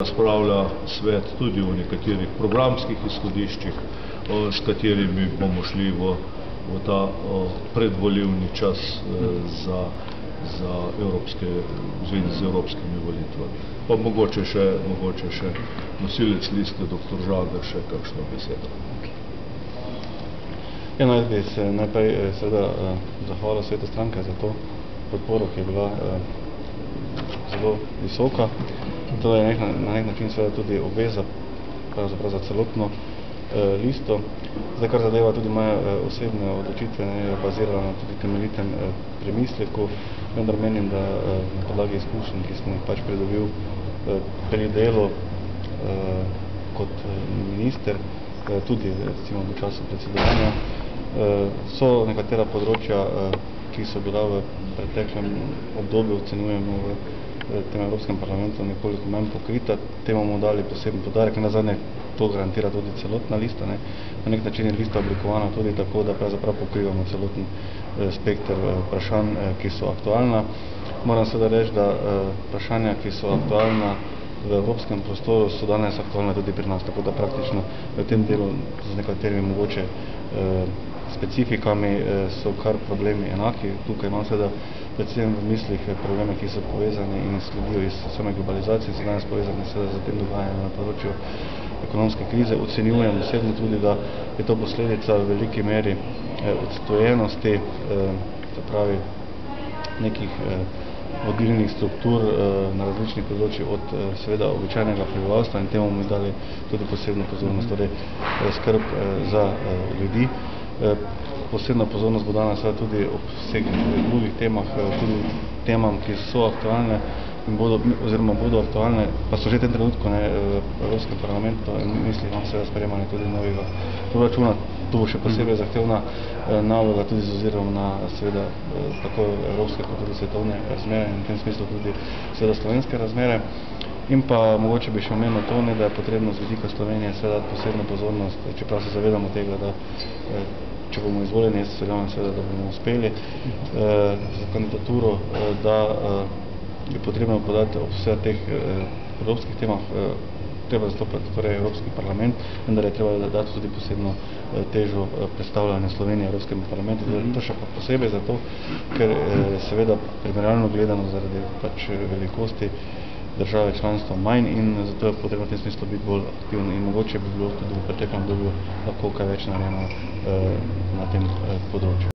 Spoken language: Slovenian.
Razpravlja svet tudi o nekaterih programskih izhodiščih, s katerimi bomo šli v ta predvolilni čas v zvezi z evropskimi volitvami. Pa mogoče še nosilec liste dr. Žagar še kakšno besedo. Jaz bi se najprej zahvalil Svete stranke za to podporo, ki je bila zelo visoka. To je na nek način tudi obveza pravzaprav za celotno listo. Zdaj, kar zadeva tudi moje osebne odločitve, je bazirala na tudi temeljitem premisleku, vendar menim, da na podlagi izkušenj, ki sem jih pridobil pri delu kot minister, tudi recimo v času predsedovanja, so nekatera področja, ki so bila v preteklem obdobju, ocenjujemo v tem Evropskem parlamentu, nekoliko manj pokrita. Temu bomo dali poseben poudarek, nazadnje to garantira tudi celotna lista. Na nek način je lista oblikovana tudi tako, da pravzaprav pokrivamo celoten spekter vprašanj, ki so aktualna. Moram seveda reči, da vprašanja, ki so aktualna v evropskem prostoru, so danes aktualne tudi pri nas, tako da praktično v tem delu z nekaterimi mogoče specifikami so kar problemi enaki. Tukaj imam seveda predvsem v mislih probleme, ki so povezani in sledijo iz same globalizacije, so danes povezani seveda z tem dogajanjem na področju ekonomske krize. Ocenjujem osebno tudi, da je to posledica v veliki meri odstojenosti, se pravi nekih vodilnih struktur na različnih področjih od seveda običajnega prebivalstva, in temu bomo dali tudi posebno pozornost, torej skrb za ljudi. Posebna pozornost bo dana seveda tudi ob vseh drugih temah, tudi temam, ki so aktualne in bodo aktualne, pa so že v tem trenutku v Evropskem parlamentu, in mislim, imam seveda sprejemanje tudi novega proračuna. To bo še posebej zahtevna naloga tudi z ozirom na seveda tako evropske kot tudi svetovne razmere in v tem smislu tudi seveda slovenske razmere. In pa mogoče bi še omenil to, da je potrebno z vidika Slovenije seveda posebno pozornost, čeprav se zavedamo tega, da če bomo izvoljeni, jaz verjamem seveda, da bomo uspeli za kandidaturo, da je potrebno podati ob vseh teh evropskih temah, treba zastopati torej Evropski parlament, vendar je treba dati tudi posebno težo predstavljanja Slovenije v Evropskem parlamentu. To še pa posebej zato, ker seveda primerjalno gledano zaradi velikosti države članstva manj in zato je potrebno v tem smislu biti bolj aktivno in mogoče bi bilo tudi v preteklem obdobju lahko kaj več narejeno na tem področju.